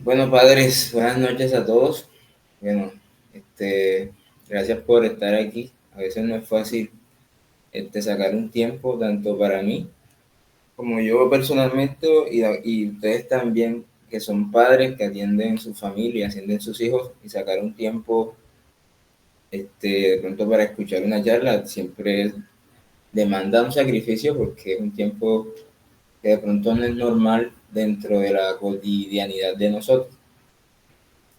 Bueno, padres, buenas noches a todos. Bueno, gracias por estar aquí. A veces no es fácil sacar un tiempo tanto para mí como yo personalmente y ustedes también que son padres que atienden su familia, atienden sus hijos y sacar un tiempo de pronto para escuchar una charla siempre demanda un sacrificio porque es un tiempo que de pronto no es normal dentro de la cotidianidad de nosotros.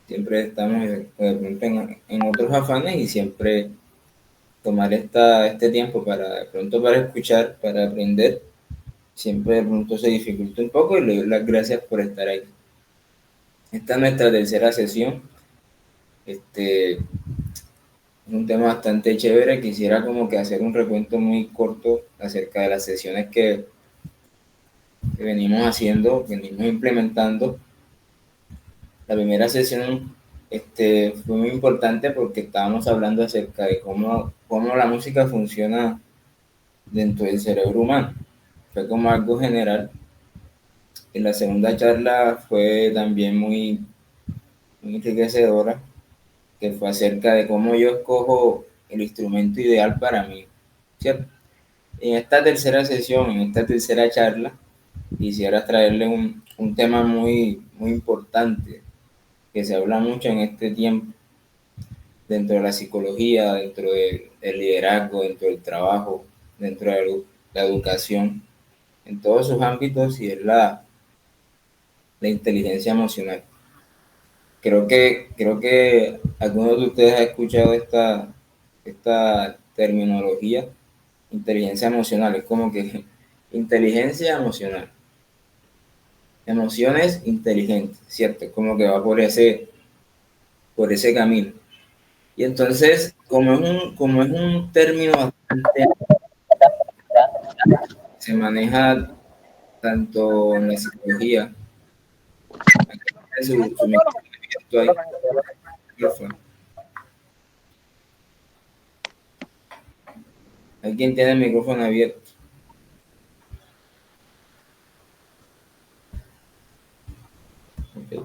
Siempre estamos de pronto en otros afanes y siempre tomar este tiempo para de pronto para escuchar, para aprender, siempre de pronto se dificulta un poco y le doy las gracias por estar ahí. Esta es nuestra tercera sesión. Es un tema bastante chévere. Quisiera como que hacer un recuento muy corto acerca de las sesiones que venimos haciendo, que venimos implementando. La primera sesión fue muy importante porque estábamos hablando acerca de cómo la música funciona dentro del cerebro humano. Fue como algo general. Y la segunda charla fue también muy enriquecedora, que fue acerca de cómo yo escojo el instrumento ideal para mí, ¿cierto? En esta tercera sesión, en esta tercera charla, quisiera traerle un tema muy importante que se habla mucho en este tiempo dentro de la psicología, dentro del liderazgo, dentro del trabajo, dentro de la educación, en todos sus ámbitos, y es la inteligencia emocional. Creo que algunos de ustedes han escuchado esta terminología, inteligencia emocional. Es como que inteligencia emocional, emociones inteligentes, ¿cierto? Es como que va por ese camino. Y entonces, como es un término bastante, se maneja tanto en la psicología, su microfonamiento ahí, micrófono. ¿Alguien tiene el micrófono abierto? Okay.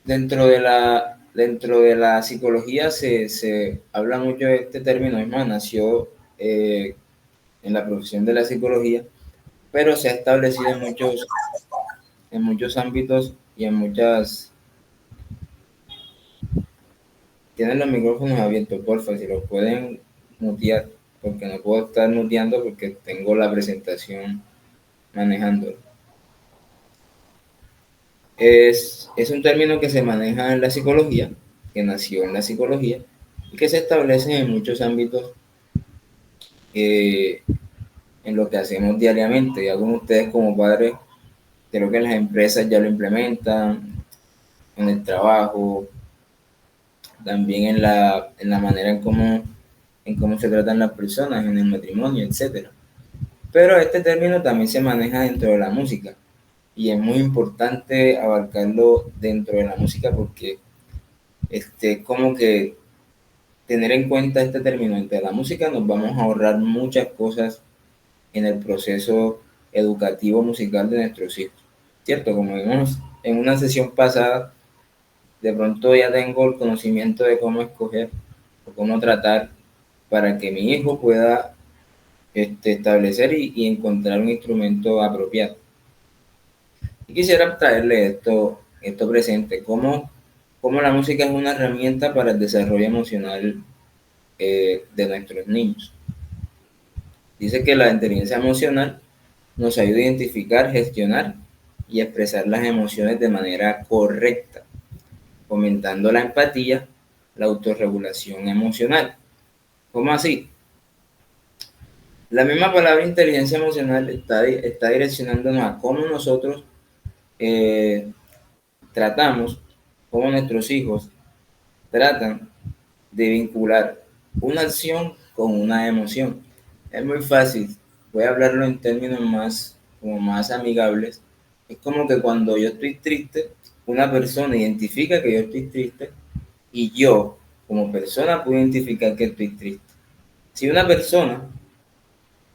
Dentro de la psicología se habla mucho de este término. Es más, nació en la profesión de la psicología, pero se ha establecido en muchos ámbitos y en muchas. Tienen los micrófonos abiertos, porfa, si los pueden mutear, porque no puedo estar muteando porque tengo la presentación manejando. Es un término que se maneja en la psicología, que nació en la psicología y que se establece en muchos ámbitos en lo que hacemos diariamente. Ya como ustedes como padres, creo que las empresas ya lo implementan, en el trabajo, también en la manera en cómo se tratan las personas, en el matrimonio, etcétera. Pero este término también se maneja dentro de la música y es muy importante abarcarlo dentro de la música porque como que tener en cuenta este término entre la música nos vamos a ahorrar muchas cosas en el proceso educativo musical de nuestros hijos, ¿cierto? Como vimos en una sesión pasada, de pronto ya tengo el conocimiento de cómo escoger o cómo tratar para que mi hijo pueda establecer y encontrar un instrumento apropiado. Y quisiera traerle esto presente, cómo la música es una herramienta para el desarrollo emocional de nuestros niños. Dice que la inteligencia emocional nos ayuda a identificar, gestionar y expresar las emociones de manera correcta, fomentando la empatía, la autorregulación emocional. ¿Cómo así? La misma palabra inteligencia emocional está direccionándonos a cómo nosotros eh, tratamos, cómo nuestros hijos tratan de vincular una acción con una emoción. Es muy fácil, voy a hablarlo en términos más amigables. Es como que cuando yo estoy triste, una persona identifica que yo estoy triste y yo, como persona, puedo identificar que estoy triste. Si una persona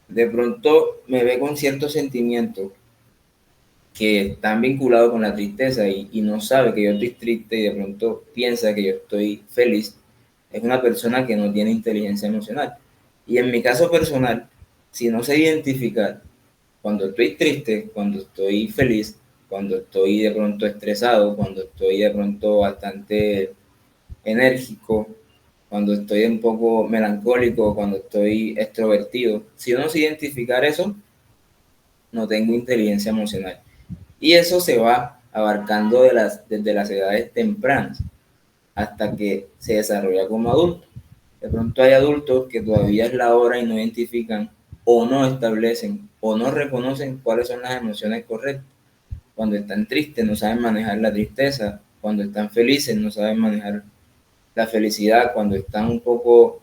de pronto me ve con cierto sentimiento que están vinculados con la tristeza y no sabe que yo estoy triste y de pronto piensa que yo estoy feliz, es una persona que no tiene inteligencia emocional. Y en mi caso personal, si no sé identificar cuando estoy triste, cuando estoy feliz, cuando estoy de pronto estresado, cuando estoy de pronto bastante enérgico, cuando estoy un poco melancólico, cuando estoy extrovertido, si yo no sé identificar eso, no tengo inteligencia emocional. Y eso se va abarcando desde las edades tempranas hasta que se desarrolla como adulto. De pronto hay adultos que todavía es la hora y no identifican o no establecen o no reconocen cuáles son las emociones correctas. Cuando están tristes no saben manejar la tristeza, cuando están felices no saben manejar la felicidad, cuando están un poco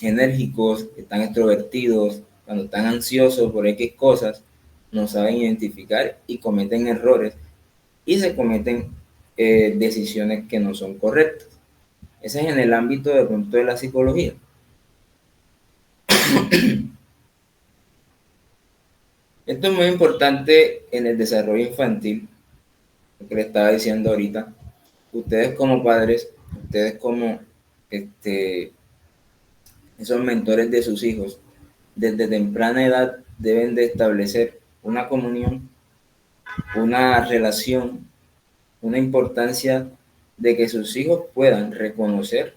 enérgicos, están extrovertidos, cuando están ansiosos por X cosas, no saben identificar y cometen errores y se cometen decisiones que no son correctas. Ese es en el ámbito de pronto de la psicología. Esto es muy importante en el desarrollo infantil, lo que le estaba diciendo ahorita. Ustedes como padres, ustedes como este, esos mentores de sus hijos, desde temprana edad deben de establecer una comunión, una relación, una importancia de que sus hijos puedan reconocer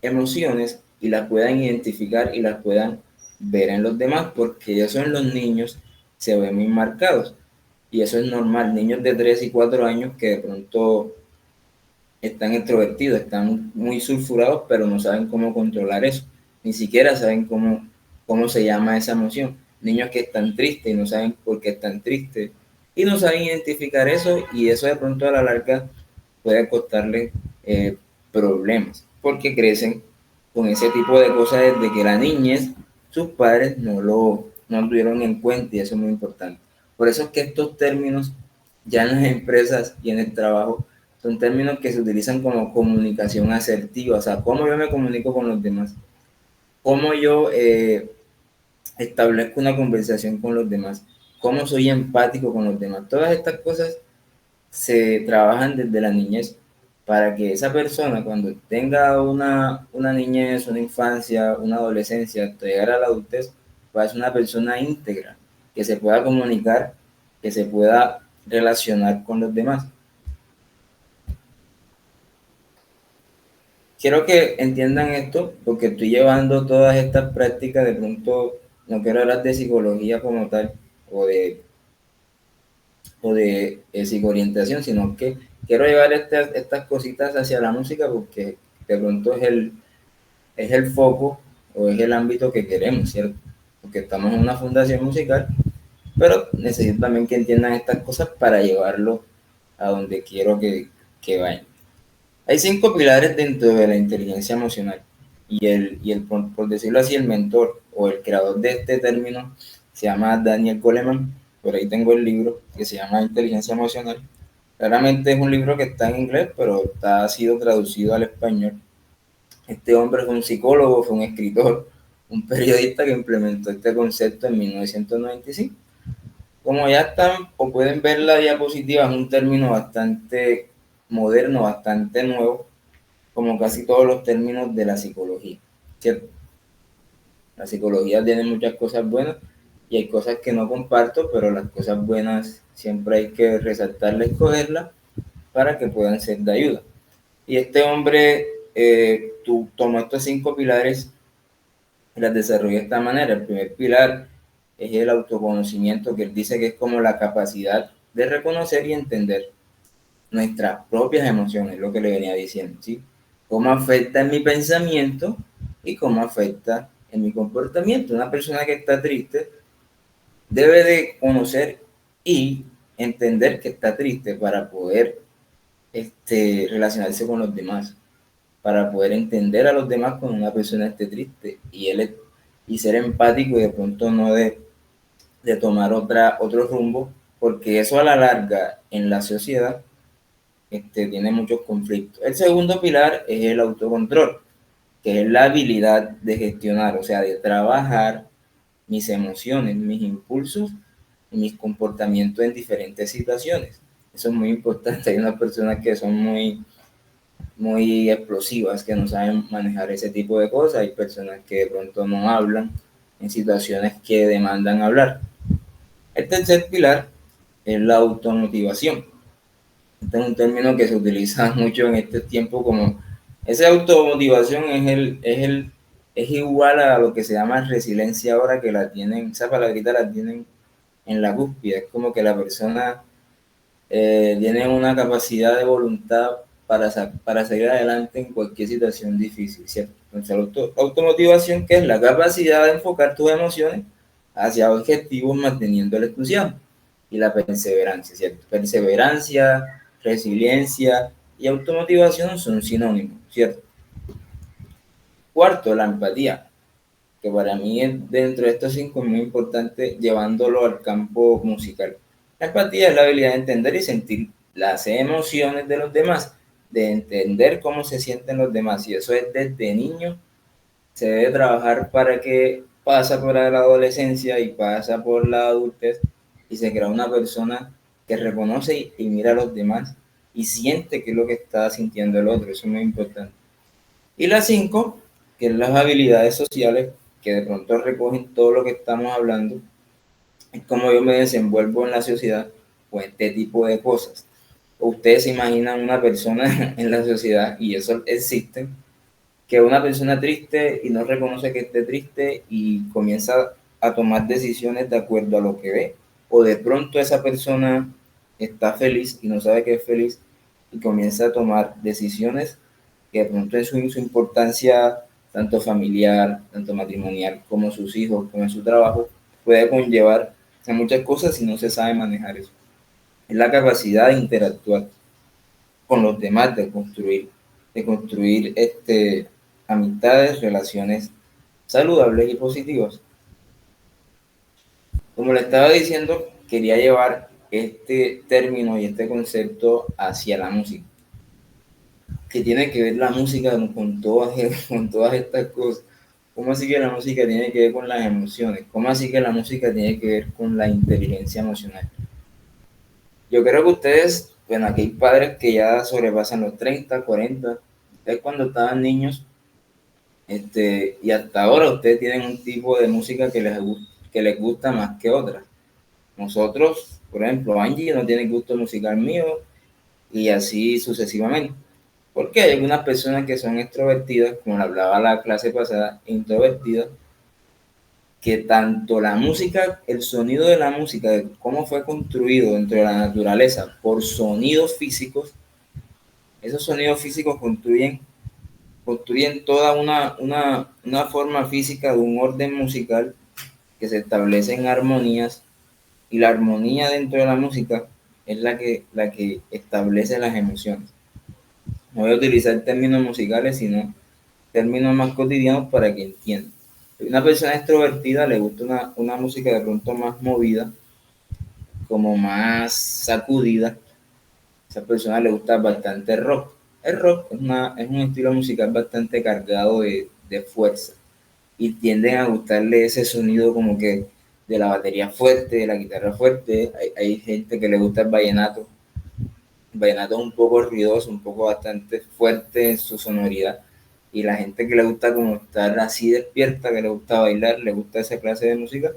emociones y las puedan identificar y las puedan ver en los demás, porque eso en los niños se ve muy marcados. Y eso es normal, niños de 3 y 4 años que de pronto están extrovertidos, están muy sulfurados, pero no saben cómo controlar eso, ni siquiera saben cómo se llama esa emoción. Niños que están tristes y no saben por qué están tristes y no saben identificar eso y eso de pronto a la larga puede costarles problemas porque crecen con ese tipo de cosas desde que la niñez sus padres no tuvieron en cuenta y eso es muy importante. Por eso es que estos términos ya en las empresas y en el trabajo son términos que se utilizan como comunicación asertiva, o sea, cómo yo me comunico con los demás, cómo yo establezco una conversación con los demás, cómo soy empático con los demás. Todas estas cosas se trabajan desde la niñez para que esa persona cuando tenga una niñez, una infancia, una adolescencia, hasta llegar a la adultez, pueda ser una persona íntegra, que se pueda comunicar, que se pueda relacionar con los demás. Quiero que entiendan esto porque estoy llevando todas estas prácticas, de pronto no quiero hablar de psicología como tal o de psicoorientación, sino que quiero llevar estas cositas hacia la música porque de pronto es el foco o es el ámbito que queremos, ¿cierto? Porque estamos en una fundación musical, pero necesito también que entiendan estas cosas para llevarlo a donde quiero que vayan. Hay 5 pilares dentro de la inteligencia emocional y por decirlo así, el mentor o el creador de este término se llama Daniel Goleman. Por ahí tengo el libro que se llama Inteligencia Emocional. Claramente es un libro que está en inglés, pero ha sido traducido al español. Este hombre fue un psicólogo, fue un escritor, un periodista que implementó este concepto en 1995. Como ya están o pueden ver la diapositiva, es un término bastante moderno, bastante nuevo, como casi todos los términos de la psicología, ¿cierto? La psicología tiene muchas cosas buenas y hay cosas que no comparto, pero las cosas buenas siempre hay que resaltarlas y escogerlas para que puedan ser de ayuda. Y este hombre tomó estos 5 pilares y las desarrolló de esta manera. El primer pilar es el autoconocimiento, que él dice que es como la capacidad de reconocer y entender nuestras propias emociones, lo que le venía diciendo, ¿sí? Cómo afecta en mi pensamiento y cómo afecta en mi comportamiento. Una persona que está triste debe de conocer y entender que está triste para poder relacionarse con los demás, para poder entender a los demás cuando una persona esté triste y ser empático y de pronto no de tomar otro rumbo, porque eso a la larga en la sociedad tiene muchos conflictos. El segundo pilar es el autocontrol, que es la habilidad de gestionar, o sea, de trabajar mis emociones, mis impulsos y mis comportamientos en diferentes situaciones. Eso es muy importante. Hay unas personas que son muy explosivas, que no saben manejar ese tipo de cosas. Hay personas que de pronto no hablan en situaciones que demandan hablar. El tercer pilar es la automotivación. Este es un término que se utiliza mucho en este tiempo como esa automotivación es igual a lo que se llama resiliencia ahora que la tienen, esa palabrita la tienen en la cúspide. Es como que la persona tiene una capacidad de voluntad para seguir adelante en cualquier situación difícil, ¿cierto? Entonces, la automotivación, que es la capacidad de enfocar tus emociones hacia objetivos manteniendo el entusiasmo y la perseverancia, ¿cierto? Perseverancia, resiliencia y automotivación son sinónimos, ¿cierto? Cuarto, la empatía, que para mí dentro de estos cinco es muy importante llevándolo al campo musical. La empatía es la habilidad de entender y sentir las emociones de los demás, de entender cómo se sienten los demás, y eso es desde niño, se debe trabajar para que pasa por la adolescencia y pasa por la adultez y se crea una persona que reconoce y mira a los demás y siente qué es lo que está sintiendo el otro, eso es muy importante. Y la cinco, que es las habilidades sociales, que de pronto recogen todo lo que estamos hablando, es cómo yo me desenvuelvo en la sociedad o este tipo de cosas. Ustedes se imaginan una persona en la sociedad, y eso existe, que una persona triste y no reconoce que esté triste y comienza a tomar decisiones de acuerdo a lo que ve, o de pronto esa persona está feliz y no sabe que es feliz y comienza a tomar decisiones que de pronto en su importancia tanto familiar, tanto matrimonial, como sus hijos, como en su trabajo, puede conllevar a muchas cosas si no se sabe manejar eso. Es la capacidad de interactuar con los demás, de construir amistades, relaciones saludables y positivas. Como le estaba diciendo, quería llevar este término y este concepto hacia la música, que tiene que ver la música con todas estas cosas. ¿Cómo así que la música tiene que ver con las emociones? ¿Cómo así que la música tiene que ver con la inteligencia emocional? Yo creo que ustedes, bueno, aquí hay padres que ya sobrepasan los 30, 40. Ustedes cuando estaban niños, y hasta ahora ustedes tienen un tipo de música que les gusta más que otra. Nosotros, por ejemplo, Angie no tiene gusto musical mío y así sucesivamente. Porque hay algunas personas que son extrovertidas, como le hablaba la clase pasada, introvertidas, que tanto la música, el sonido de la música, de cómo fue construido dentro de la naturaleza por sonidos físicos, esos sonidos físicos construyen toda una forma física de un orden musical que se establece en armonías, y la armonía dentro de la música es la que establece las emociones. No voy a utilizar términos musicales, sino términos más cotidianos para que entiendan. Una persona extrovertida le gusta una música de pronto más movida, como más sacudida. A esa persona le gusta bastante rock. El rock es un estilo musical bastante cargado de fuerza y tienden a gustarle ese sonido como que de la batería fuerte, de la guitarra fuerte. Hay gente que le gusta el vallenato. El vallenato es un poco ruidoso, un poco bastante fuerte en su sonoridad. Y la gente que le gusta como estar así despierta, que le gusta bailar, le gusta esa clase de música.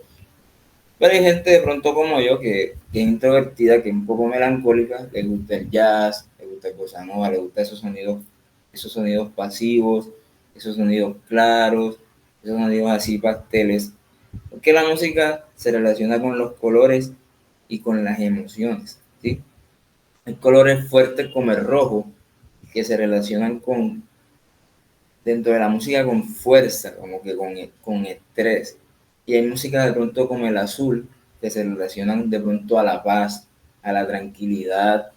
Pero hay gente de pronto como yo que es introvertida, que es un poco melancólica, le gusta el jazz, le gusta el bossa nova, le gusta esos sonidos pasivos, esos sonidos claros, esos sonidos así pasteles. Porque la música se relaciona con los colores y con las emociones, ¿sí? Hay colores fuertes como el rojo, que se relacionan dentro de la música con fuerza, como que con estrés. Y hay música de pronto como el azul, que se relacionan de pronto a la paz, a la tranquilidad,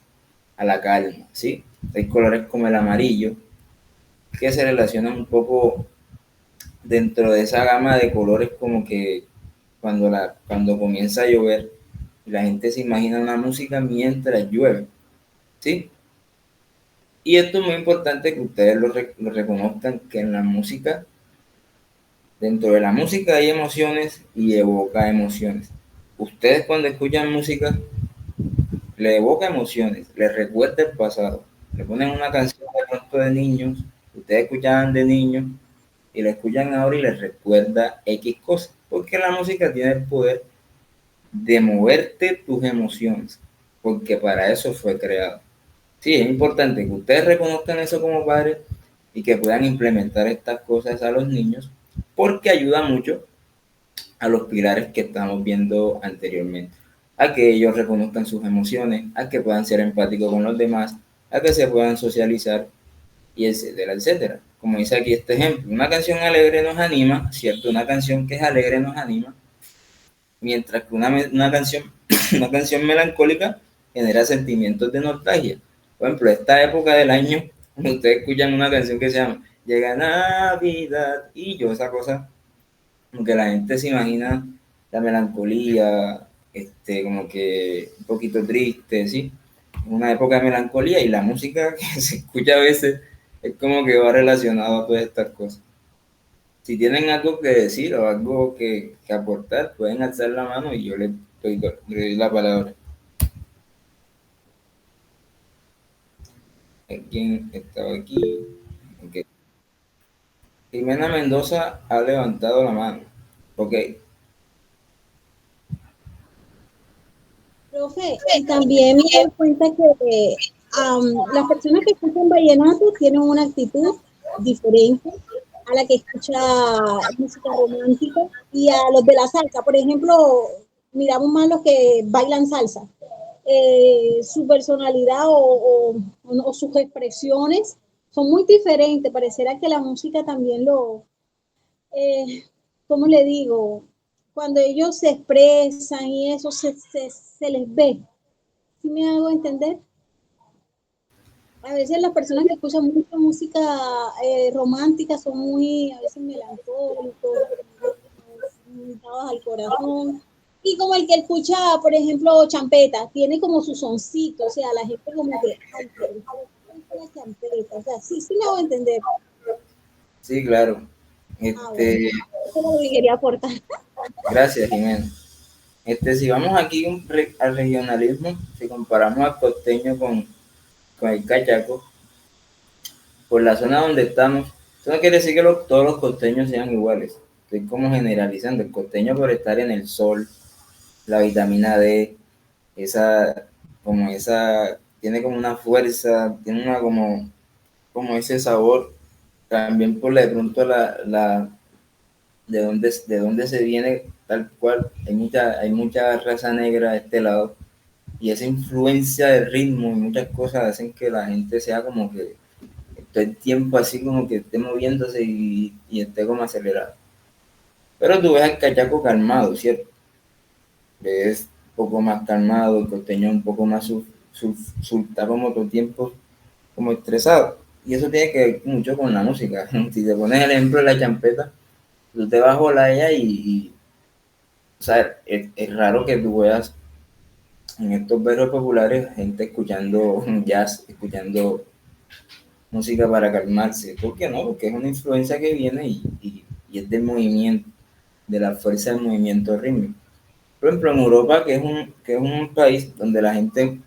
a la calma, ¿sí? Hay colores como el amarillo, que se relacionan un poco dentro de esa gama de colores como que cuando comienza a llover, la gente se imagina una música mientras llueve, ¿sí? Y esto es muy importante que ustedes lo reconozcan, que en la música, dentro de la música hay emociones y evoca emociones. ustedes cuando escuchan música, le evoca emociones, les recuerda el pasado. Le ponen una canción de pronto de niños, ustedes escuchaban de niños, y la escuchan ahora y les recuerda X cosas. Porque la música tiene el poder de moverte tus emociones, porque para eso fue creado. Sí, es importante que ustedes reconozcan eso como padres y que puedan implementar estas cosas a los niños, porque ayuda mucho a los pilares que estamos viendo anteriormente, a que ellos reconozcan sus emociones, a que puedan ser empáticos con los demás, a que se puedan socializar y etcétera, etcétera. Como dice aquí este ejemplo, una canción alegre nos anima, ¿cierto? Una canción que es alegre nos anima, mientras que una canción, una canción melancólica genera sentimientos de nostalgia. Por ejemplo, esta época del año, ustedes escuchan una canción que se llama Llega Navidad y yo, esa cosa, como que la gente se imagina la melancolía, como que un poquito triste, ¿sí? Una época de melancolía y la música que se escucha a veces es como que va relacionado a todas estas cosas. Si tienen algo que decir o algo que aportar, pueden alzar la mano y yo le doy la palabra. ¿Quién estaba aquí? Okay. Jimena Mendoza ha levantado la mano. Ok. Profe, y también me doy cuenta que las personas que escuchan vallenato tienen una actitud diferente a la que escucha música romántica y a los de la salsa. Por ejemplo, miramos más los que bailan salsa. Su personalidad o sus expresiones son muy diferentes. Pareciera que la música también eh, ¿cómo le digo? Cuando ellos se expresan y eso se les ve. ¿Sí me hago entender? A veces las personas que escuchan mucha música romántica son muy, a veces melancólicos, dados al corazón. Y como el que escucha, por ejemplo, champeta, tiene como su soncito, o sea, la gente como que, ay, pero la champeta, o sea, sí me hago entender. Sí, claro. Bueno, Este, eso es lo que quería aportar. gracias, Jimena. Si vamos aquí al regionalismo, si comparamos al costeño con el cachaco, por la zona donde estamos, eso no quiere decir que todos los costeños sean iguales. Estoy como generalizando. El costeño por estar en el sol, la vitamina D, esa, tiene como una fuerza, tiene una como ese sabor. También por de pronto de dónde se viene tal cual. Hay mucha raza negra de este lado y esa influencia del ritmo y muchas cosas hacen que la gente sea como que todo el tiempo así como que esté moviéndose y esté como acelerado. Pero tú ves al cachaco calmado, ¿cierto? Ves un poco más calmado, el costeño un poco más está como todo el tiempo como estresado. Y eso tiene que ver mucho con la música. Si te pones el ejemplo de la champeta, tú te vas a volar ella o sea, es raro que tú veas en estos barrios populares gente escuchando jazz, escuchando música para calmarse. ¿Por qué no? Porque es una influencia que viene y es del movimiento, de la fuerza del movimiento rítmico. Por ejemplo, en Europa, que es un país donde la gente,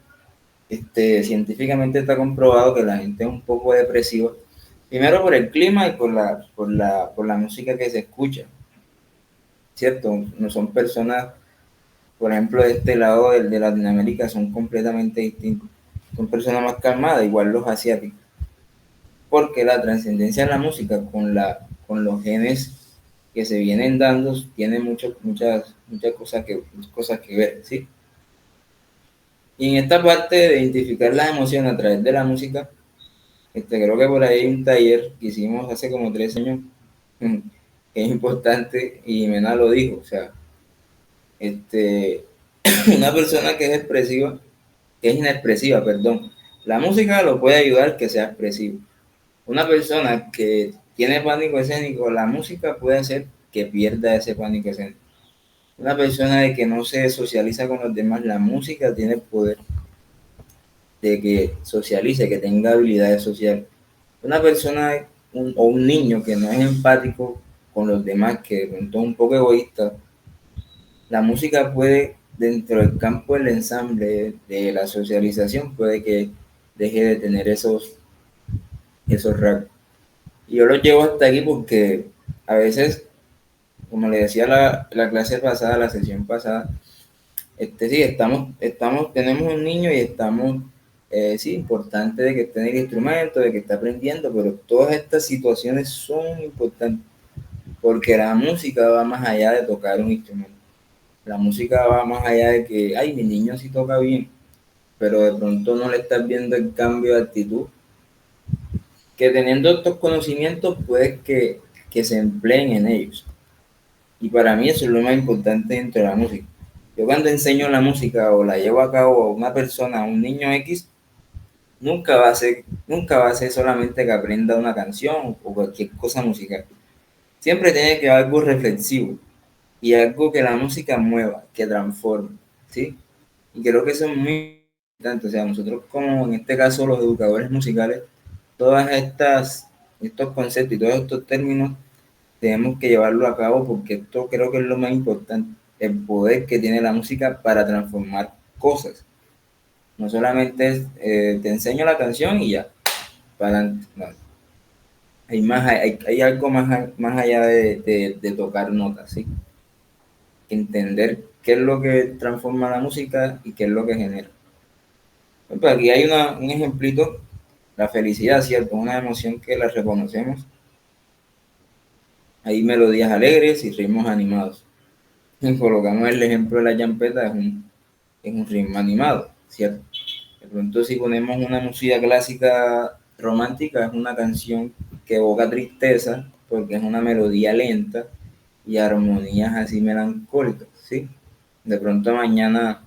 científicamente está comprobado que la gente es un poco depresiva, primero por el clima y por la música que se escucha, ¿cierto? No son personas, por ejemplo, de este lado de Latinoamérica, son completamente distintos. Son personas más calmadas, igual los asiáticos. Porque la trascendencia de la música con los genes que se vienen dando tiene muchas cosas que ver, ¿sí? Y en esta parte de identificar las emociones a través de la música, creo que por ahí hay un taller que hicimos hace como 3 años, que es importante, y Mena lo dijo, o sea, una persona que es inexpresiva, perdón, la música lo puede ayudar que sea expresivo. Una persona que tiene pánico escénico, la música puede hacer que pierda ese pánico escénico. Una persona de que no se socializa con los demás, la música tiene el poder de que socialice, que tenga habilidades sociales. Una persona o un niño que no es empático con los demás, que de pronto es un poco egoísta, la música puede dentro del campo del ensamble, de la socialización, puede que deje de tener esos rasgos. Y yo los llevo hasta aquí porque a veces, como le decía la clase pasada, la sesión pasada, sí, tenemos un niño y estamos, sí, importante de que esté en el instrumento, de que esté aprendiendo, pero todas estas situaciones son importantes porque la música va más allá de tocar un instrumento. La música va más allá de que, ay, mi niño sí toca bien, pero de pronto no le estás viendo el cambio de actitud, que teniendo estos conocimientos puede que se empleen en ellos. Y para mí eso es lo más importante dentro de la música. Yo cuando enseño la música o la llevo a cabo a una persona, a un niño X, nunca va a ser solamente que aprenda una canción o cualquier cosa musical. Siempre tiene que haber algo reflexivo y algo que la música mueva, que transforme, ¿sí? Y creo que eso es muy importante. O sea, nosotros como en este caso los educadores musicales, todas estos conceptos y todos estos términos tenemos que llevarlo a cabo porque esto creo que es lo más importante, el poder que tiene la música para transformar cosas. No solamente es, te enseño la canción y ya, para adelante. No. Hay algo más allá de tocar notas, ¿sí? Entender qué es lo que transforma la música y qué es lo que genera. Pues aquí hay un ejemplito, la felicidad, ¿cierto? Una emoción que la reconocemos. Hay melodías alegres y ritmos animados. Y colocamos el ejemplo de la champeta, es un ritmo animado, ¿cierto? De pronto si ponemos una música clásica romántica, es una canción que evoca tristeza, porque es una melodía lenta y armonías así melancólicas, ¿sí? De pronto mañana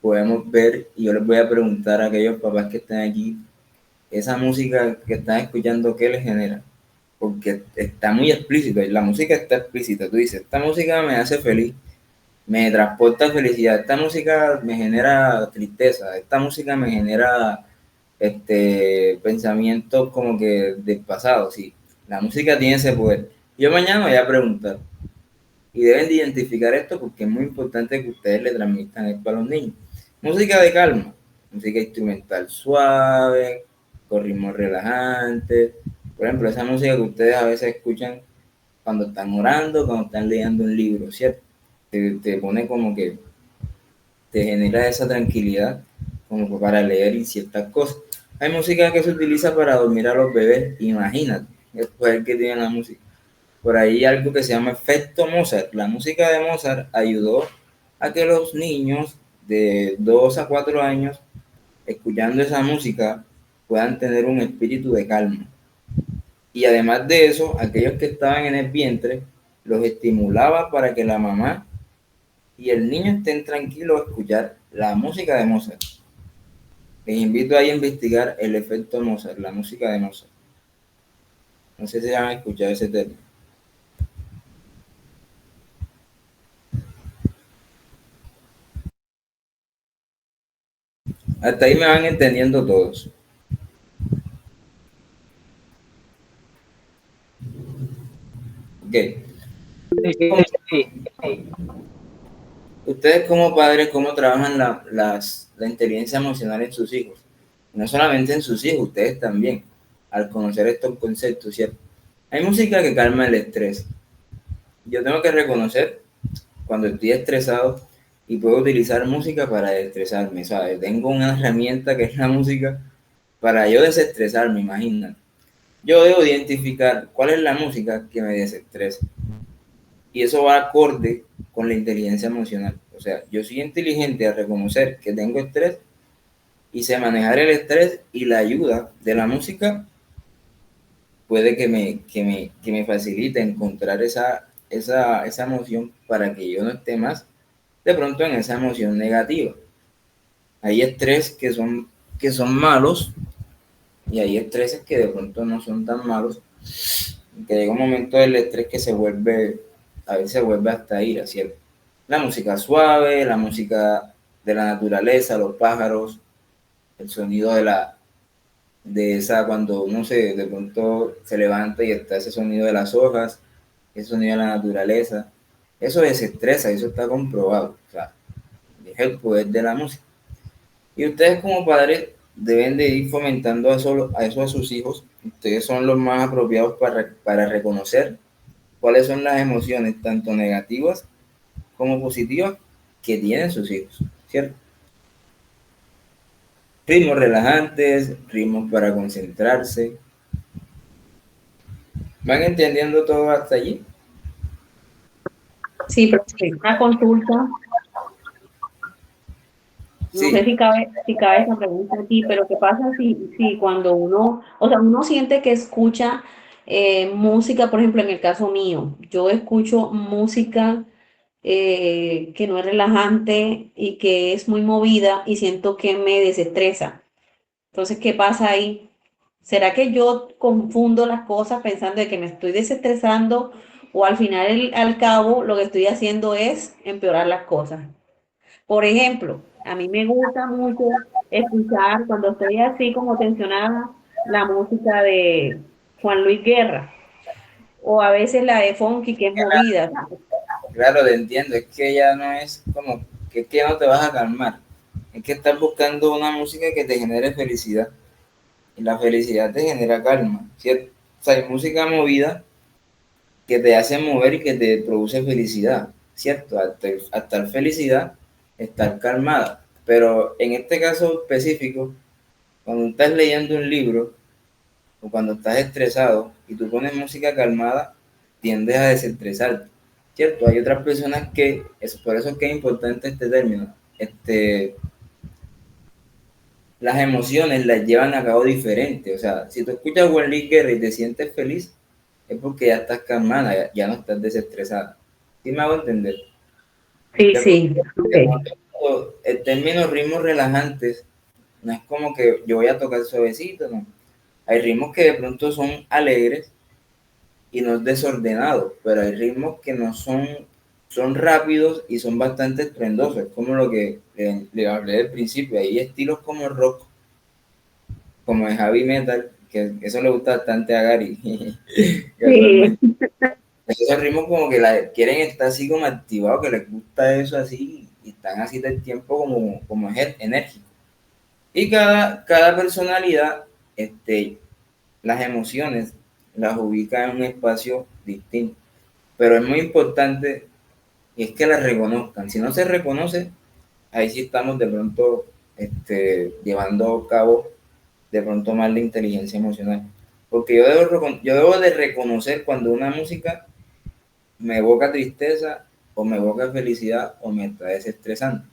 podemos ver, y yo les voy a preguntar a aquellos papás que están aquí, esa música que están escuchando, ¿qué les genera? Porque está muy explícito, y la música está explícita. Tú dices, esta música me hace feliz, me transporta felicidad, esta música me genera tristeza, esta música me genera pensamientos como que del pasado, sí. La música tiene ese poder. Yo mañana voy a preguntar, y deben de identificar esto porque es muy importante que ustedes le transmitan esto a los niños. Música de calma, música instrumental suave, con ritmos relajantes. Por ejemplo, esa música que ustedes a veces escuchan cuando están orando, cuando están leyendo un libro, ¿cierto? Te pone como que te genera esa tranquilidad como para leer y ciertas cosas. Hay música que se utiliza para dormir a los bebés, imagínate, el poder que tiene la música. Por ahí hay algo que se llama efecto Mozart. La música de Mozart ayudó a que los niños de 2 a 4 años, escuchando esa música, puedan tener un espíritu de calma. Y además de eso, aquellos que estaban en el vientre, los estimulaba para que la mamá y el niño estén tranquilos a escuchar la música de Mozart. Les invito ahí a investigar el efecto Mozart, la música de Mozart. No sé si han escuchado ese término. Hasta ahí me van entendiendo todos. Ok. Ustedes como padres, ¿cómo trabajan la inteligencia emocional en sus hijos? No solamente en sus hijos, ustedes también, al conocer estos conceptos, ¿cierto? Hay música que calma el estrés. Yo tengo que reconocer cuando estoy estresado y puedo utilizar música para desestresarme, ¿sabes? Tengo una herramienta que es la música para yo desestresarme, imagínate. Yo debo identificar cuál es la música que me desestresa. Y eso va acorde con la inteligencia emocional. O sea, yo soy inteligente a reconocer que tengo estrés y sé manejar el estrés, y la ayuda de la música puede que me facilite encontrar esa emoción para que yo no esté más de pronto en esa emoción negativa. Hay estrés que son malos y hay estreses que de pronto no son tan malos, que llega un momento del estrés que a veces se vuelve hasta ira, ¿cierto? La música suave, la música de la naturaleza, los pájaros, el sonido de esa, cuando uno de pronto se levanta y está ese sonido de las hojas, ese sonido de la naturaleza, eso desestresa, eso está comprobado. O sea, es el poder de la música. Y ustedes como padres deben de ir fomentando a eso a sus hijos. Ustedes son los más apropiados para reconocer cuáles son las emociones, tanto negativas como positivas, que tienen sus hijos, ¿cierto? Ritmos relajantes, ritmos para concentrarse. ¿Van entendiendo todo hasta allí? Sí, profe, una consulta. No sé Sí, si cabe esa pregunta aquí, pero ¿qué pasa si cuando uno, o sea, uno siente que escucha música, por ejemplo, en el caso mío, yo escucho música que no es relajante y que es muy movida y siento que me desestresa? Entonces, ¿qué pasa ahí? ¿Será que yo confundo las cosas pensando de que me estoy desestresando o al final, al cabo, lo que estoy haciendo es empeorar las cosas? Por ejemplo, a mí me gusta mucho escuchar cuando estoy así como tensionada la música de Juan Luis Guerra o a veces la de Funky que es movida. claro, te entiendo. Es que ya no es como que no te vas a calmar. Es que estás buscando una música que te genere felicidad. Y la felicidad te genera calma, ¿cierto? O sea, hay música movida que te hace mover y que te produce felicidad, ¿cierto? Hasta felicidad, estar calmada. Pero en este caso específico, cuando estás leyendo un libro o cuando estás estresado y tú pones música calmada, tiendes a desestresarte, ¿cierto? Hay otras personas que, por eso es que es importante este término, las emociones las llevan a cabo diferente. O sea, si tú escuchas Wendy Guerra y te sientes feliz, es porque ya estás calmada, ya no estás desestresada. ¿Sí me hago entender? Sí, De pronto, sí, ok. el término ritmos relajantes no es como que yo voy a tocar suavecito, no. Hay ritmos que de pronto son alegres y no es desordenado, pero hay ritmos que no son rápidos y son bastante estruendosos, como lo que le hablé del principio. Hay estilos como el rock, como el heavy metal, que eso le gusta bastante a Gary, Sí, casualmente. Esos ritmos como que quieren estar así como activados, que les gusta eso así, y están así del tiempo como enérgicos. Y cada personalidad, las emociones las ubica en un espacio distinto. Pero es muy importante y es que las reconozcan. Si no se reconoce, ahí sí estamos de pronto llevando a cabo de pronto mal la inteligencia emocional. Porque yo debo de reconocer cuando una música me evoca tristeza o me evoca felicidad o me está desestresando,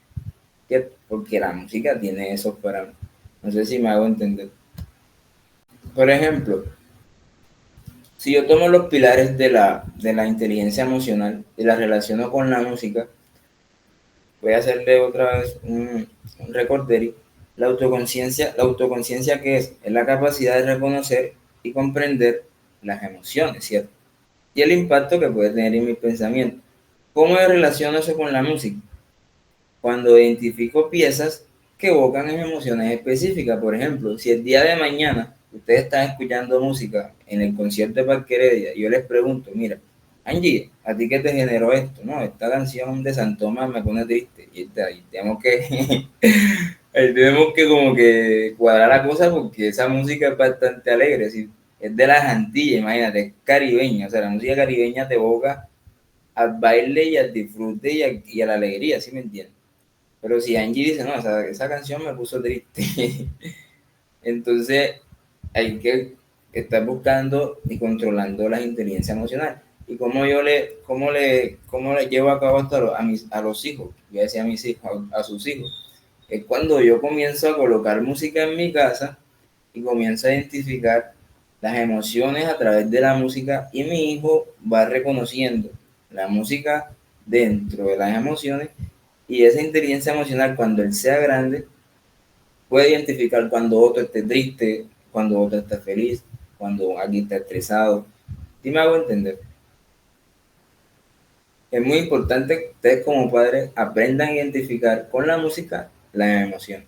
¿cierto? Porque la música tiene esos parámetros. No sé si me hago entender. Por ejemplo, si yo tomo los pilares de la inteligencia emocional y la relaciono con la música, voy a hacerle otra vez un recorderis. La autoconciencia ¿qué es la capacidad de reconocer y comprender las emociones, ¿cierto? Y el impacto que puede tener en mis pensamientos. ¿Cómo yo relaciono eso con la música? Cuando identifico piezas que evocan en emociones específicas. Por ejemplo, si el día de mañana ustedes están escuchando música en el concierto de Parque Heredia y yo les pregunto, mira, Angie, ¿a ti qué te generó esto? No, esta canción de San Tomás me pone triste. Y ahí tenemos que, ahí tenemos que como que cuadrar la cosa porque esa música es bastante alegre. ¿Sí? Es de las Antillas, imagínate, es caribeña. O sea, la música caribeña te evoca al baile y al disfrute y a la alegría, ¿sí me entiendes? Pero si Angie dice, no, esa canción me puso triste, entonces hay que estar buscando y controlando la inteligencia emocional. Y cómo le llevo a cabo esto a los hijos, ya decía a mis hijos, a sus hijos, es cuando yo comienzo a colocar música en mi casa y comienzo a identificar las emociones a través de la música y mi hijo va reconociendo la música dentro de las emociones y esa inteligencia emocional cuando él sea grande puede identificar cuando otro esté triste, cuando otro está feliz, cuando alguien está estresado. ¿Sí me hago entender? Es muy importante que ustedes como padres aprendan a identificar con la música las emociones.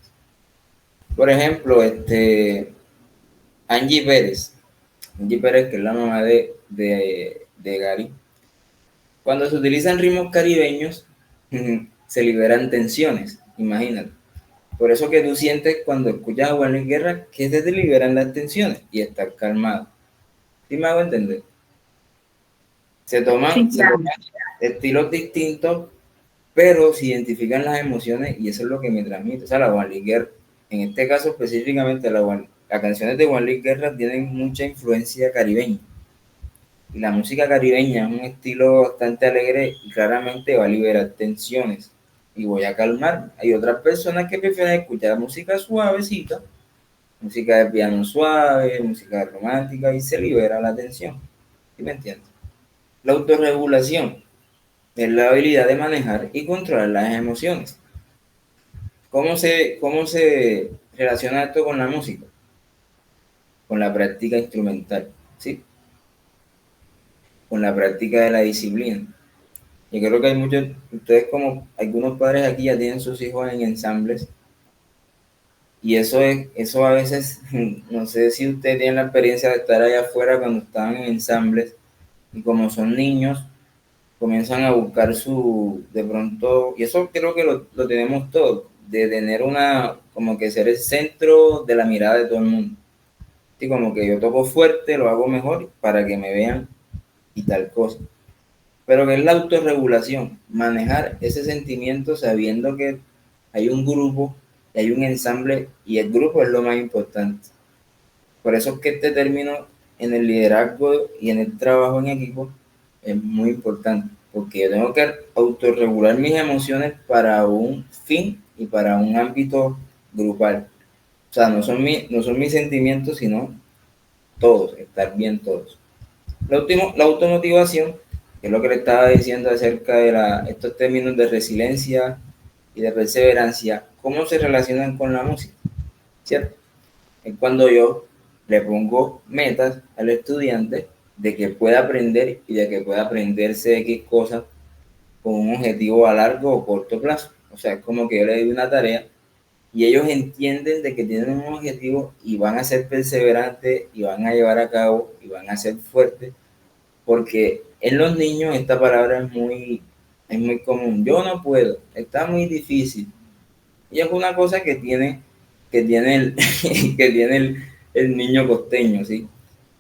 Por ejemplo, Angie Pérez, Angie Pérez, que es la mamá de Gary, cuando se utilizan ritmos caribeños, se liberan tensiones. Imagínate. Por eso que tú sientes cuando escuchas a Juan Luis Guerra que se te liberan las tensiones y estar calmado. ¿Sí me hago entender? Sí, Se claro. toman estilos distintos, pero se identifican las emociones y eso es lo que me transmite. O sea, la Juan Luis Guerra, en este caso específicamente, las canciones de Juan Luis Guerra tienen mucha influencia caribeña. Y la música caribeña es un estilo bastante alegre y claramente va a liberar tensiones y voy a calmar. Hay otras personas que prefieren escuchar música suavecita, música de piano suave, música romántica y se libera la tensión. ¿Sí me entiendes? La autorregulación es la habilidad de manejar y controlar las emociones. Cómo se relaciona esto con la música? Con la práctica instrumental, ¿sí? Con la práctica de la disciplina. Yo creo que hay muchos, ustedes como algunos padres aquí ya tienen sus hijos en ensambles y eso a veces, no sé si ustedes tienen la experiencia de estar allá afuera cuando estaban en ensambles y como son niños, comienzan a buscar de pronto, y eso creo que lo tenemos todos, de tener como que ser el centro de la mirada de todo el mundo. Y como que yo toco fuerte, lo hago mejor para que me vean y tal cosa. Pero que es la autorregulación, manejar ese sentimiento sabiendo que hay un grupo, hay un ensamble y el grupo es lo más importante. Por eso es que este término en el liderazgo y en el trabajo en equipo es muy importante, porque yo tengo que autorregular mis emociones para un fin y para un ámbito grupal. O sea, no son mis sentimientos, sino todos, estar bien todos. La automotivación, que es lo que le estaba diciendo acerca de estos términos de resiliencia y de perseverancia, ¿cómo se relacionan con la música? ¿Cierto? Es cuando yo le pongo metas al estudiante de que pueda aprender y de que pueda aprenderse X cosas con un objetivo a largo o corto plazo. O sea, es como que yo le doy una tarea y ellos entienden de que tienen un objetivo y van a ser perseverantes y van a llevar a cabo y van a ser fuertes porque en los niños esta palabra es muy común. Yo no puedo, está muy difícil. Y es una cosa que tiene que tiene el niño costeño, ¿sí?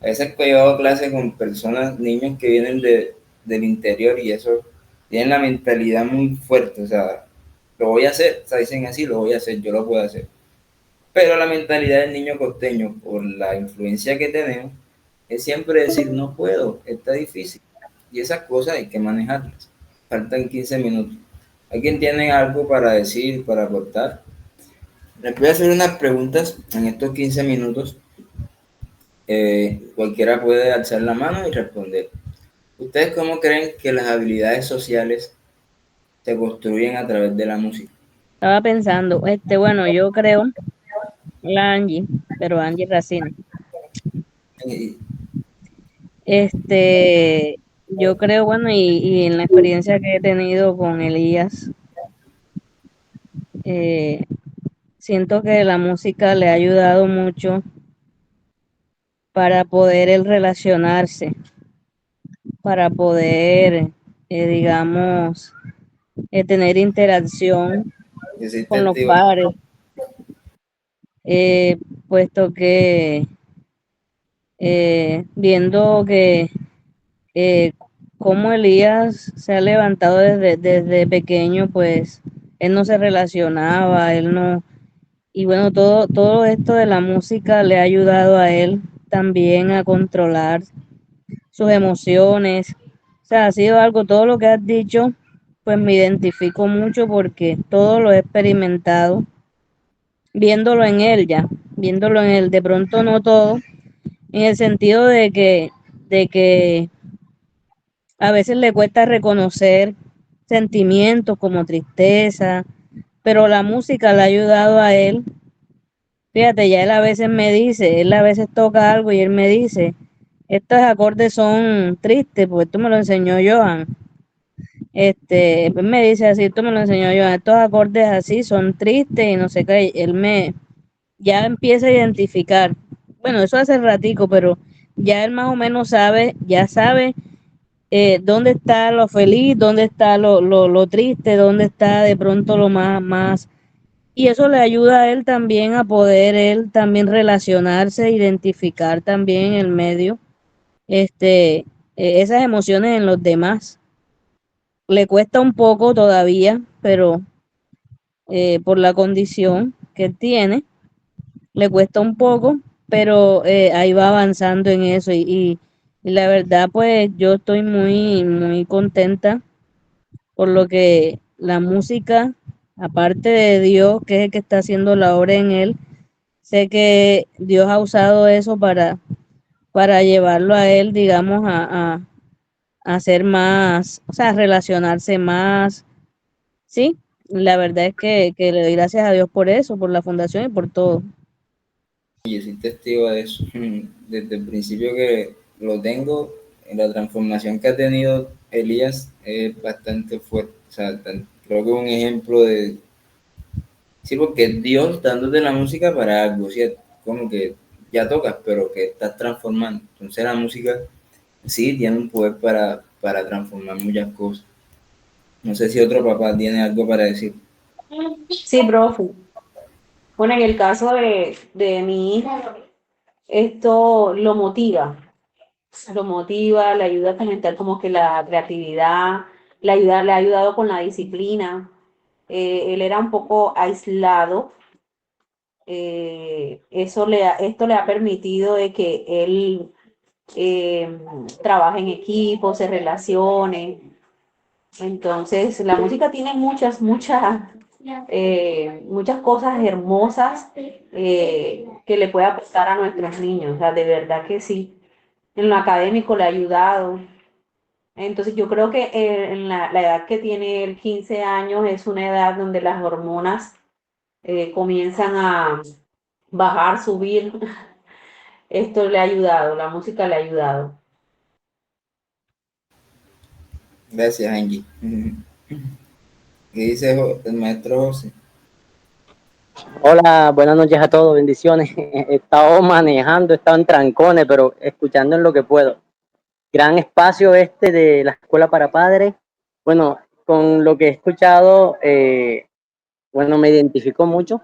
A veces he llevado clases con personas, niños que vienen del interior y eso, tienen la mentalidad muy fuerte, o sea, lo voy a hacer, o sea, dicen así, lo voy a hacer, yo lo puedo hacer. Pero la mentalidad del niño costeño, por la influencia que tenemos, es siempre decir, no puedo, está difícil. Y esas cosas hay que manejarlas. Faltan 15 minutos. ¿Alguien tiene algo para decir, para aportar? Les voy a hacer unas preguntas en estos 15 minutos. Cualquiera puede alzar la mano y responder. ¿Ustedes cómo creen que las habilidades sociales se construyen a través de la música? Estaba pensando, bueno, yo creo la Angie, pero Angie Racine. Y, Yo creo, bueno, y en la experiencia que he tenido con Elías, eh, siento que la música le ha ayudado mucho para poder él relacionarse, para poder, digamos, tener interacción yo soy con los testigo. pares, eh, puesto que viendo que eh, cómo Elías se ha levantado desde pequeño, pues él no se relacionaba, él no, y bueno, todo esto de la música le ha ayudado a él también a controlar sus emociones. O sea, ha sido algo, todo lo que has dicho, pues me identifico mucho porque todo lo he experimentado viéndolo en él ya, viéndolo en él, de pronto no todo, en el sentido de que a veces le cuesta reconocer sentimientos como tristeza, pero la música le ha ayudado a él. Fíjate, ya él a veces me dice, él a veces toca algo y él me dice, estos acordes son tristes, porque esto me lo enseñó Johan. Pues me dice así, esto me lo enseñó Johan, estos acordes así son tristes y no sé qué, él me ya empieza a identificar. Bueno, eso hace ratico, pero ya él más o menos sabe, ya sabe dónde está lo feliz, dónde está lo triste, dónde está de pronto lo más y eso le ayuda a él también a poder él también relacionarse, identificar también en el medio esas emociones en los demás. Le cuesta un poco todavía, pero por la condición que él tiene, le cuesta un poco, pero ahí va avanzando en eso y la verdad pues yo estoy muy contenta por lo que la música, aparte de Dios, que es el que está haciendo la obra en él, sé que Dios ha usado eso para llevarlo a él, digamos, a ser más, o sea, a relacionarse más, ¿sí? La verdad es que le doy gracias a Dios por eso, por la fundación y por todo. Y yo soy testigo de eso. Desde el principio que lo tengo, la transformación que ha tenido Elías es bastante fuerte. O sea, creo que es un ejemplo de... Sí, porque es Dios dándote la música para algo, ¿cierto? Como que ya tocas, pero que estás transformando. Entonces la música sí tiene un poder para transformar muchas cosas. No sé si otro papá tiene algo para decir. Sí, profe. Bueno, en el caso de mi hija, esto lo motiva, le ayuda a fomentar como que la creatividad, le ha ayudado con la disciplina. Él era un poco aislado, esto le ha permitido de que él trabaje en equipo, se relacione. Entonces, la música tiene muchas cosas hermosas que le puede aportar a nuestros niños. O sea, de verdad que sí. En lo académico le ha ayudado. Entonces, yo creo que en la edad que tiene él, 15 años, es una edad donde las hormonas comienzan a bajar, subir. Esto le ha ayudado, la música le ha ayudado. Gracias, Angie. ¿Qué dice el maestro José? Hola, buenas noches a todos, bendiciones. He estado manejando, he estado en trancones, pero escuchando en lo que puedo. Gran espacio este de la escuela para padres. Bueno, con lo que he escuchado, bueno, me identifico mucho.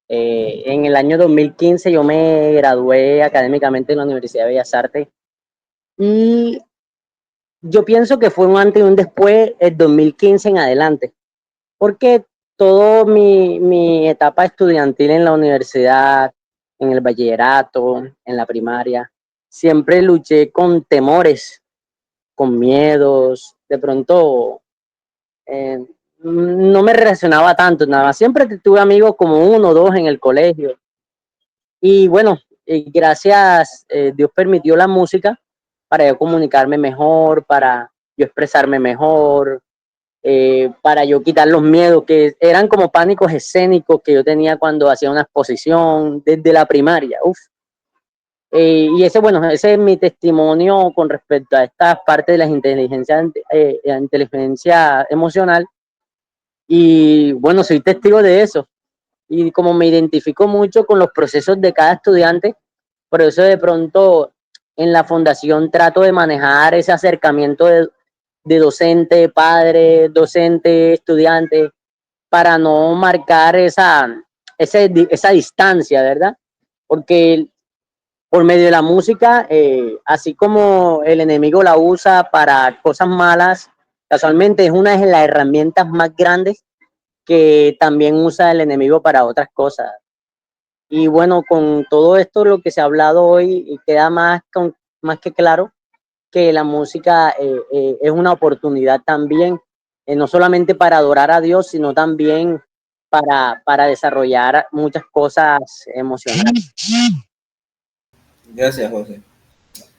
En el año 2015 yo me gradué académicamente en la Universidad de Bellas Artes y yo pienso que fue un antes y un después el 2015 en adelante, porque toda mi etapa estudiantil en la universidad, en el bachillerato, en la primaria, siempre luché con temores, con miedos, de pronto eh, no me relacionaba tanto, nada más, siempre tuve amigos como uno o dos en el colegio y bueno, gracias, Dios permitió la música para yo comunicarme mejor, para yo expresarme mejor, para yo quitar los miedos que eran como pánicos escénicos que yo tenía cuando hacía una exposición desde la primaria. Uf. Y ese, bueno, ese es mi testimonio con respecto a esta parte de la inteligencia emocional. Y bueno, soy testigo de eso. Y como me identifico mucho con los procesos de cada estudiante, por eso de pronto en la fundación trato de manejar ese acercamiento de docente, padre, docente, estudiante, para no marcar esa distancia, ¿verdad? Porque por medio de la música, así como el enemigo la usa para cosas malas, casualmente es una de las herramientas más grandes que también usa el enemigo para otras cosas. Y bueno, con todo esto, lo que se ha hablado hoy, queda más que claro que la música es una oportunidad también, no solamente para adorar a Dios, sino también para desarrollar muchas cosas emocionales. Gracias, José.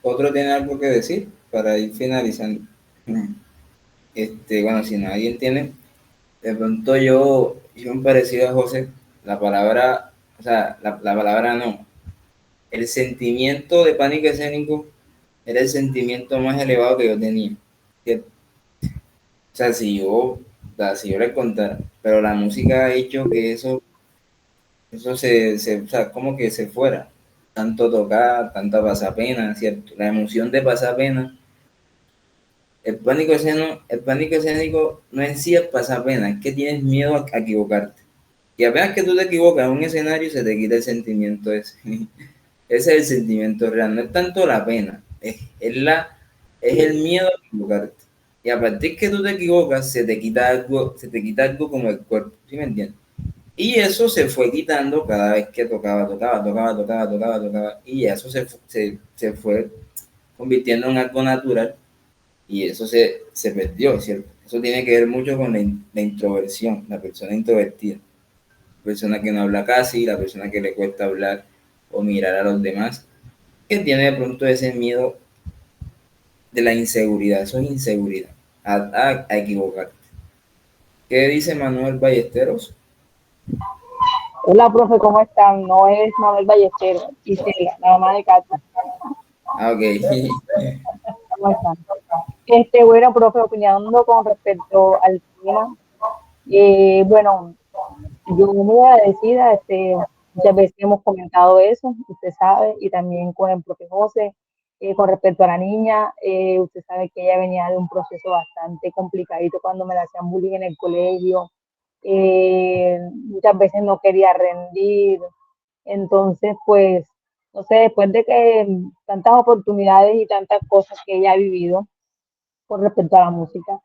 ¿Otro tiene algo que decir para ir finalizando? Bueno, si nadie tiene, de pronto yo un parecido a José, la palabra, o sea, la palabra no, el sentimiento de pánico escénico era el sentimiento más elevado que yo tenía. Que, o sea, si yo le contara, pero la música ha hecho que eso o sea, como que se fuera. Tanto tocar, tanta pasapena, ¿cierto? La emoción de pasapena. El pánico escénico no en sí es pasapena, es que tienes miedo a equivocarte. Y apenas que tú te equivocas en un escenario, se te quita el sentimiento ese. Ese es el sentimiento real, no es tanto la pena, es el miedo a equivocarte. Y a partir que tú te equivocas, se te quita algo como el cuerpo, ¿sí me entiendes? Y eso se fue quitando cada vez que tocaba, y eso se fue convirtiendo en algo natural, y eso se perdió, ¿cierto? Eso tiene que ver mucho con la introversión, la persona introvertida, la persona que no habla casi, la persona que le cuesta hablar o mirar a los demás, que tiene de pronto ese miedo de la inseguridad, eso es inseguridad, a equivocarte. ¿Qué dice Manuel Ballesteros? Hola, profe, ¿cómo están? No es Manuel Ballesteros, Gisela, la mamá de Katy. Ah, ok. ¿Cómo están? Bueno, profe, opinando con respecto al tema, bueno, yo muy agradecida, muchas veces hemos comentado eso, usted sabe, y también con el profe José, con respecto a la niña, usted sabe que ella venía de un proceso bastante complicadito cuando me la hacían bullying en el colegio, muchas veces no quería rendir, entonces, pues, no sé, después de que tantas oportunidades y tantas cosas que ella ha vivido con respecto a la música,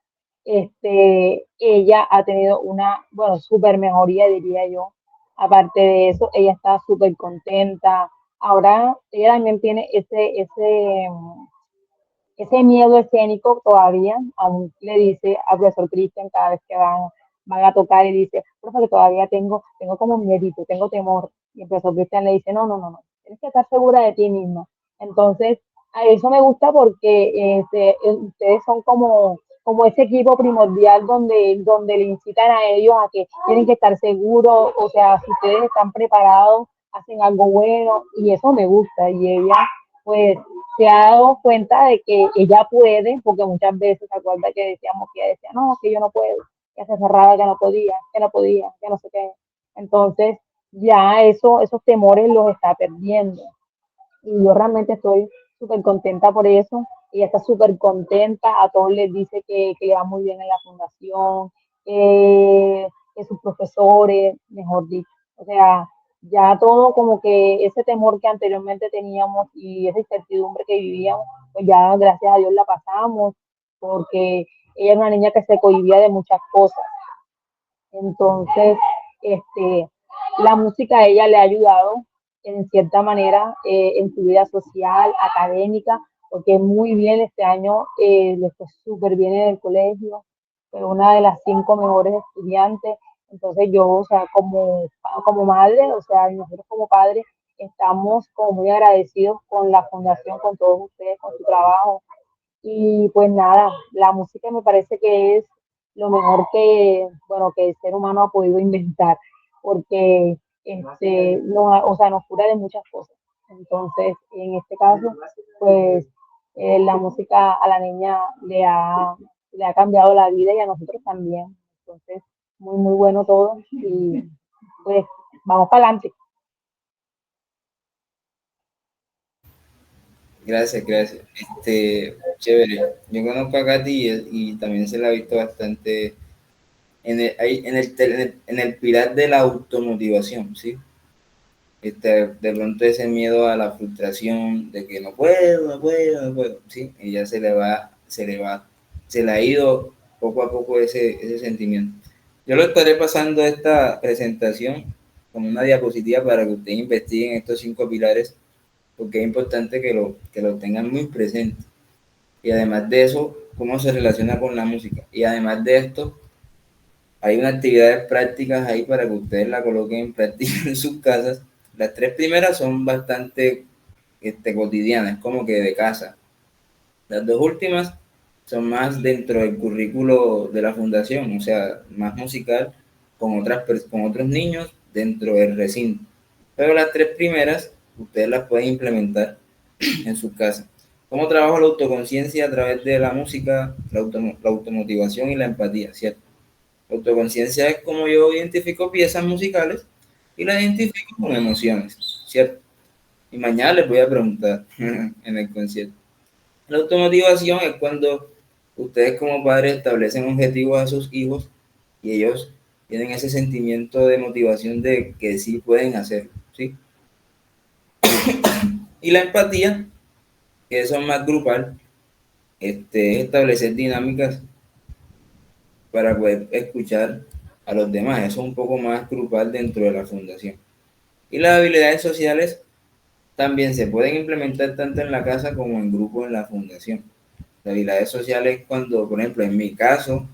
ella ha tenido una, bueno, súper mejoría, diría yo. Aparte de eso, ella está súper contenta. Ahora ella también tiene ese miedo escénico todavía, aún le dice al profesor Cristian cada vez que van a tocar y dice, profe, que todavía tengo como miedito, tengo temor. Y el profesor Cristian le dice, no, no, no, no, tienes que estar segura de ti misma. Entonces, a eso me gusta porque ustedes son como ese equipo primordial donde le incitan a ellos a que tienen que estar seguros, o sea, si ustedes están preparados, hacen algo bueno y eso me gusta. Y ella, pues, se ha dado cuenta de que ella puede, porque muchas veces se acuerda que decíamos que ella decía, no, que yo no puedo, que se cerraba, que no podía, que no podía, que no sé qué. Entonces, ya esos temores los está perdiendo. Y yo realmente estoy súper contenta por eso. Ella está súper contenta, a todos les dice que le va muy bien en la fundación, que sus profesores, mejor dicho. O sea, ya todo como que ese temor que anteriormente teníamos y esa incertidumbre que vivíamos, pues ya gracias a Dios la pasamos, porque ella es una niña que se cohibía de muchas cosas. Entonces, la música a ella le ha ayudado en cierta manera en su vida social, académica, porque muy bien este año le fue súper bien en el colegio, fue una de las 5 mejores estudiantes. Entonces yo, o sea, como madre, o sea, nosotros como padres, estamos como muy agradecidos con la fundación, con todos ustedes, con su trabajo, y pues nada, la música me parece que es lo mejor que, bueno, que el ser humano ha podido inventar, porque o sea, nos cura de muchas cosas. Entonces, en este caso, pues la música a la niña le ha cambiado la vida y a nosotros también. Entonces, muy, muy bueno todo y pues vamos para adelante. Gracias, gracias. Chévere. Yo conozco a Katy y también se la ha visto bastante en el pilar de la automotivación, ¿sí? De pronto ese miedo a la frustración de que no puedo, ¿sí? Ella se le ha ido poco a poco ese sentimiento. Yo lo estaré pasando esta presentación como una diapositiva para que ustedes investiguen estos 5 pilares, porque es importante que lo tengan muy presente. Y además de eso, cómo se relaciona con la música. Y además de esto, hay unas actividades prácticas ahí para que ustedes la coloquen en práctica en sus casas. Las 3 primeras son bastante cotidianas, como que de casa. Las 2 últimas son más dentro del currículo de la fundación, o sea, más musical, con otros niños dentro del recinto. Pero las 3 primeras, ustedes las pueden implementar en sus casas. ¿Cómo trabajo la autoconciencia a través de la música, la automotivación y la empatía, ¿cierto? La autoconciencia es como yo identifico piezas musicales y las identifico con emociones, ¿cierto? Y mañana les voy a preguntar en el concierto. La automotivación es cuando ustedes como padres establecen objetivos a sus hijos y ellos tienen ese sentimiento de motivación de que sí pueden hacerlo, ¿sí? Y la empatía, que eso es más grupal, es establecer dinámicas para poder escuchar a los demás. Eso es un poco más grupal dentro de la fundación. Y las habilidades sociales también se pueden implementar tanto en la casa como en grupo en la fundación. Las habilidades sociales cuando, por ejemplo, en mi caso,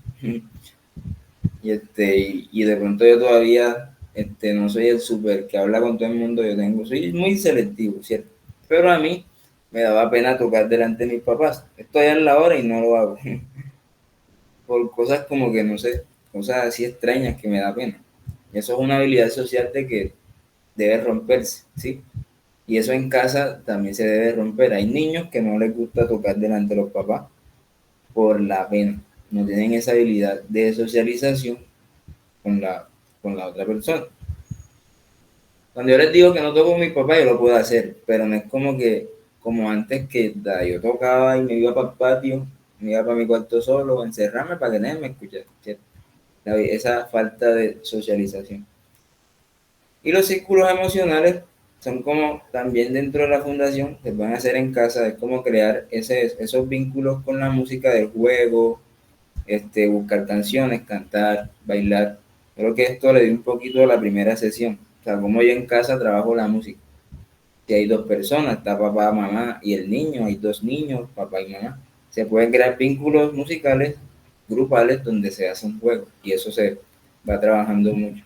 y de pronto yo todavía no soy el súper que habla con todo el mundo, soy muy selectivo, ¿cierto? Pero a mí me daba pena tocar delante de mis papás. Estoy en la hora y no lo hago. Por cosas como que no sé, cosas así extrañas que me da pena. Eso es una habilidad social de que debe romperse, ¿sí? Y eso en casa también se debe romper. Hay niños que no les gusta tocar delante de los papás por la pena. No tienen esa habilidad de socialización con la otra persona. Cuando yo les digo que no toco con mi papá, yo lo puedo hacer, pero no es como antes que yo tocaba y me iba para el patio, me iba para mi cuarto solo, encerrarme para que nadie me escuchara. Esa falta de socialización. Y los círculos emocionales son como también dentro de la fundación, se pueden hacer en casa, es como crear esos vínculos con la música del juego, buscar canciones, cantar, bailar. Creo que esto le dio un poquito a la primera sesión. O sea, como yo en casa trabajo la música. Si hay dos personas, está papá, mamá y el niño, hay dos niños, papá y mamá. Se pueden crear vínculos musicales grupales donde se hace un juego y eso se va trabajando mucho.